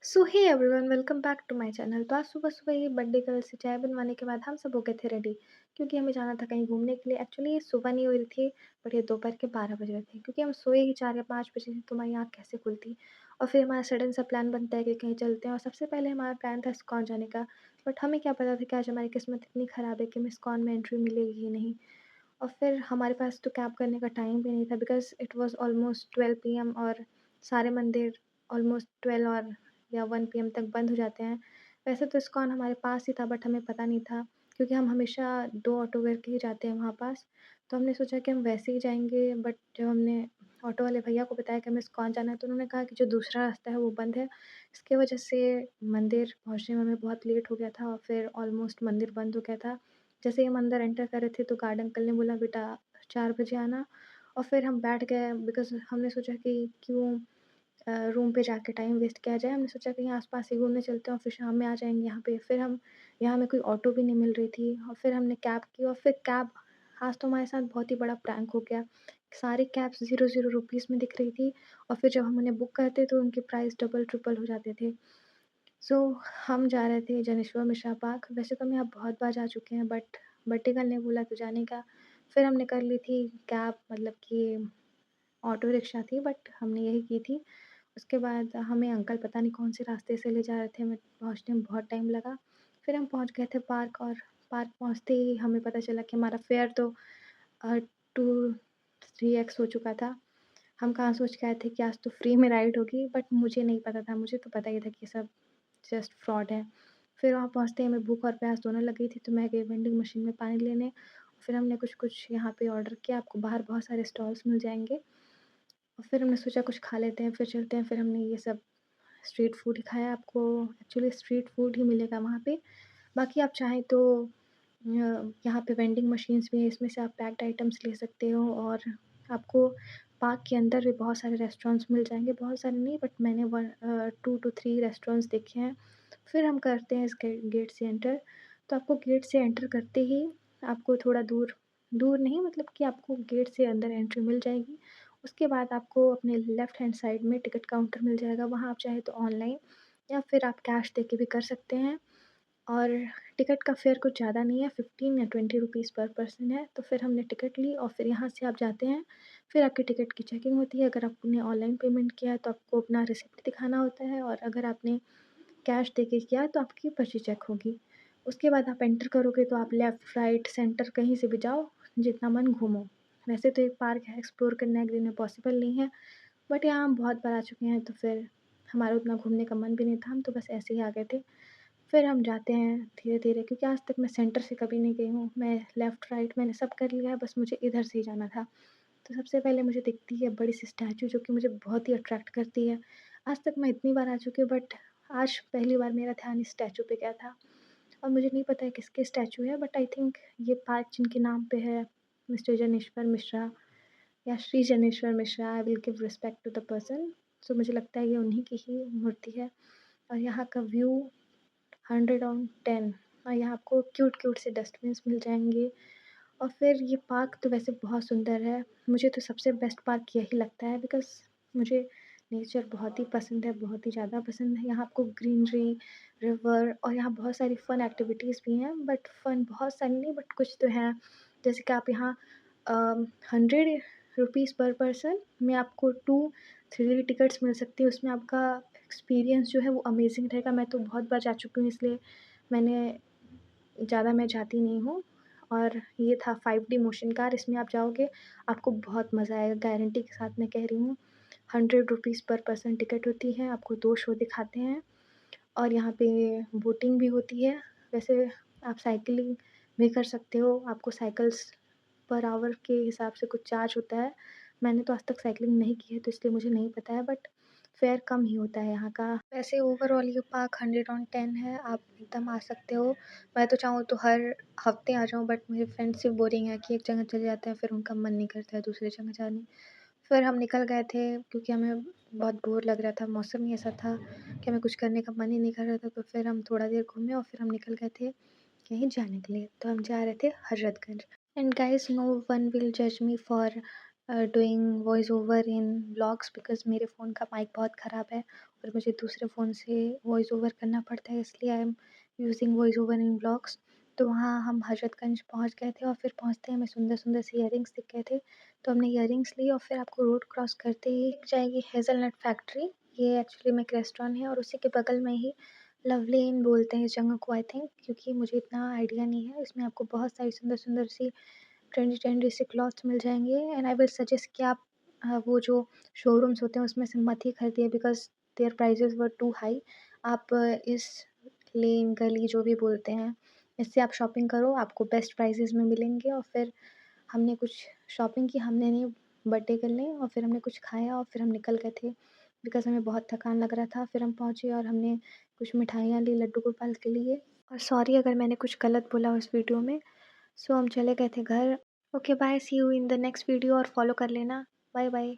So hey everyone, welcome back to my channel. तो आज सुबह सुबह ही बर्थडे गर्ल से चाय बनवाने के बाद हम सब हो गए थे रेडी, क्योंकि हमें जाना था कहीं घूमने के लिए। एक्चुअली ये सुबह नहीं हो रही थी, बट ये दोपहर के 12 बज रहे थे, क्योंकि हम सोए ही 4 या 5 बजे थे, तो हमारी आँख कैसे खुलती। और फिर हमारा सडन सा प्लान बनता है कि कहीं चलते हैं, और सबसे पहले हमारा प्लान था इस्कॉन जाने का। बट हमें क्या पता था कि आज हमारी किस्मत इतनी ख़राब है कि हमें इस्कॉन में एंट्री मिलेगी ही नहीं। और फिर हमारे पास तो कैब करने का टाइम भी नहीं था, because it was almost 12 PM, और सारे मंदिर ऑलमोस्ट 12 और या 1 पीएम तक बंद हो जाते हैं। वैसे तो इस्कॉन हमारे पास ही था, बट हमें पता नहीं था, क्योंकि हम हमेशा 2 ऑटो करके ही जाते हैं वहाँ पास। तो हमने सोचा कि हम वैसे ही जाएँगे, बट जब हमने ऑटो वाले भैया को बताया कि हमें इस्कॉन जाना है, तो उन्होंने कहा कि जो दूसरा रास्ता है वो बंद है। इसकी वजह से मंदिर पहुँचने में हमें बहुत लेट हो गया था, और फिर ऑलमोस्ट मंदिर बंद हो गया था। जैसे ही हम अंदर एंटर कर रहे थे, तो गार्ड अंकल ने बोला, बेटा 4 बजे आना। और फिर हम बैठ गए, बिकॉज़ हमने सोचा कि क्यों रूम पे जाके टाइम वेस्ट किया जाए। हमने सोचा कहीं आस-पास ही घूमने चलते हैं, और फिर शाम में आ जाएँगे यहाँ पे। फिर हम यहाँ हमें कोई ऑटो भी नहीं मिल रही थी, और फिर हमने कैब की, और फिर कैब आज तो हमारे साथ बहुत ही बड़ा प्रैंक हो गया। सारी कैब्स ज़ीरो-ज़ीरो रुपीज़ में दिख रही थी, और फिर जब हम उन्हें बुक करते तो उनके प्राइस डबल ट्रिपल हो जाते थे। सो हम जा रहे थे जनेश्वर मिश्रा पार्क। वैसे तो हम यहाँ बहुत बार जा चुके हैं, बट बट्टी गर्ल ने बोला तो जाने का। फिर हमने कर ली थी कैब, मतलब कि ऑटो रिक्शा थी, बट हमने यही की थी। उसके बाद हमें अंकल पता नहीं कौन से रास्ते से ले जा रहे थे, हमें पहुँचने में बहुत टाइम लगा। फिर हम पहुँच गए थे पार्क, और पार्क पहुँचते ही हमें पता चला कि हमारा फेयर तो 2-3x हो चुका था। हम कहाँ सोच के आए थे कि आज तो फ्री में राइड होगी, बट मुझे नहीं पता था, मुझे तो पता ही था कि सब जस्ट फ्रॉड है। फिर वहाँ पहुँचते ही हमें भूख और प्यास दोनों लग गई थी, तो मैं गई वेंडिंग मशीन में पानी लेने। फिर हमने कुछ-कुछ यहाँ पे ऑर्डर किया, आपको बाहर बहुत सारे स्टॉल्स मिल जाएँगे। और फिर हमने सोचा कुछ खा लेते हैं, फिर चलते हैं। फिर हमने ये सब स्ट्रीट फूड ही खाया। आपको एक्चुअली स्ट्रीट फूड ही मिलेगा वहाँ पे। बाकी आप चाहें तो यहाँ पे वेंडिंग मशीन्स भी हैं, इसमें से आप पैक्ड आइटम्स ले सकते हो, और आपको पार्क के अंदर भी बहुत सारे रेस्टोरेंट्स मिल जाएँगे। बहुत सारे नहीं, बट मैंने 2 टू 3 रेस्टोरेंट्स देखे हैं। फिर हम करते हैं इस गेट से एंटर। तो आपको गेट से एंटर करते ही आपको थोड़ा दूर दूर नहीं, मतलब कि आपको गेट से अंदर एंट्री मिल जाएगी। उसके बाद आपको अपने लेफ्ट हैंड साइड में टिकट काउंटर मिल जाएगा। वहाँ आप चाहे तो ऑनलाइन या फिर आप कैश देके भी कर सकते हैं। और टिकट का फेयर कुछ ज़्यादा नहीं है, 15 या 20 रुपीज़ पर पर्सन है। तो फिर हमने टिकट ली, और फिर यहाँ से आप जाते हैं। फिर आपकी टिकट की चेकिंग होती है। अगर आपने ऑनलाइन पेमेंट किया है, तो आपको अपना रिसिप्ट दिखाना होता है, और अगर आपने कैश देके किया तो आपकी पर्ची चेक होगी। उसके बाद आप एंटर करोगे, तो आप लेफ़्ट, राइट, सेंटर कहीं से भी जाओ, जितना मन घूमो। वैसे तो ये पार्क है, एक्सप्लोर करना एक दिन में पॉसिबल नहीं है, बट यहाँ हम बहुत बार आ चुके हैं, तो फिर हमारा उतना घूमने का मन भी नहीं था, हम तो बस ऐसे ही आ गए थे। फिर हम जाते हैं धीरे-धीरे, क्योंकि आज तक मैं सेंटर से कभी नहीं गई हूँ। मैं लेफ़्ट, राइट मैंने सब कर लिया है, बस मुझे इधर से ही जाना था। तो सबसे पहले मुझे दिखती है बड़ी-सी स्टैच्यू, जो कि मुझे बहुत ही अट्रैक्ट करती है। आज तक मैं इतनी बार आ चुकी हूँ, बट आज पहली बार मेरा ध्यान इस स्टैच्यू पे गया था। और मुझे नहीं पता है किसकी स्टैच्यू है, बट आई थिंक ये पार्क जिनके नाम पे है, मिस्टर जनेश्वर मिश्रा या Shri Janeshwar Mishra, I will give respect to the person. So मुझे लगता है ये उन्हीं की ही मूर्ति है। और यहाँ का व्यू 100 ऑन 10। और यहाँ आपको क्यूट-क्यूट से डस्टबिन्स मिल जाएँगे। और फिर ये पार्क तो वैसे बहुत सुंदर है। मुझे तो सबसे बेस्ट पार्क यही लगता है, बिकॉज़ मुझे नेचर बहुत ही पसंद है, बहुत ही ज़्यादा पसंद है। यहाँ आपको ग्रीनरी, रिवर, और यहाँ बहुत सारी फ़न एक्टिविटीज़ भी हैं, बट फ़न बहुत सारी नहीं, बट कुछ तो हैं। जैसे कि आप यहाँ 100 रुपीज़ पर पर्सन में आपको 2 3D टिकट्स मिल सकती है। उसमें आपका एक्सपीरियंस जो है वो अमेज़िंग रहेगा। मैं तो बहुत बार जा चुकी हूँ, इसलिए मैंने ज़्यादा मैं जाती नहीं हूँ। और ये था 5D मोशन कार, इसमें आप जाओगे, आपको बहुत मज़ा आएगा, गारंटी के साथ मैं कह रही हूँ। 100 रुपीज़ पर पर्सन टिकट होती है, आपको 2 शो दिखाते हैं, और यहाँ पे बोटिंग भी होती है। वैसे आप साइकिलिंग भी कर सकते हो, आपको साइकिल्स पर आवर के हिसाब से कुछ चार्ज होता है। मैंने तो आज तक साइकिलिंग नहीं की है, तो इसलिए मुझे नहीं पता है, बट फेयर कम ही होता है यहाँ का। वैसे ओवरऑल ये पार्क 100 ऑन 10 है, आप एकदम आ सकते हो। मैं तो चाहूँ तो हर हफ्ते आ जाऊँ, बट मेरे फ्रेंड्स सिर्फ बोरिंग है कि एक जगह चले जाते हैं, फिर उनका मन नहीं करता है दूसरी जगह जाने। फिर हम निकल गए थे, क्योंकि हमें बहुत बोर लग रहा था, मौसम ही ऐसा था कि हमें कुछ करने का मन ही नहीं कर रहा था। तो फिर हम थोड़ा देर घूमे, और फिर हम निकल गए थे कहीं जाने के लिए। तो हम जा रहे थे Hazratganj. And guys, no one will जज me for doing voice over in vlogs because मेरे फ़ोन का माइक बहुत ख़राब है और मुझे दूसरे फ़ोन से वॉइस ओवर करना पड़ता है, इसलिए I am using voice over in vlogs. तो वहाँ हम हज़रतगंज पहुँच गए थे और फिर पहुँचते ही हमें सुंदर-सुंदर से इयररिंग्स दिख गए थे, तो हमने इयररिंग्स ली और फिर आपको रोड क्रॉस करते ही दिख जाएगी हेज़लनट फैक्ट्री। ये एक्चुअली में एक रेस्टोरेंट है और उसी के बगल में ही लवली इन बोलते हैं इस जगह को आई थिंक, क्योंकि मुझे इतना आइडिया नहीं है। इसमें आपको बहुत सारी सुंदर-सुंदर सी ट्रेंडी-ट्रेंडी से क्लॉथ्स मिल जाएँगे एंड आई विल सजेस्ट कि आप वो जो शोरूम्स होते हैं उसमें से मत ही खरीदिए because their prices were too high. आप इस लेन, गली जो भी बोलते हैं, इससे आप शॉपिंग करो, आपको बेस्ट प्राइसेज़ में मिलेंगे। और फिर हमने कुछ शॉपिंग की, हमने नहीं बर्थडे गर्ल ने, और फिर हमने कुछ खाया और फिर हम निकल गए थे बिकॉज़ हमें बहुत थकान लग रहा था। फिर हम पहुँचे और हमने कुछ मिठाइयाँ ली लड्डू गोपाल के लिए। और सॉरी अगर मैंने कुछ गलत बोला उस वीडियो में। सो हम चले गए थे घर। Okay bye, see you in the next video और फॉलो कर लेना। Bye bye.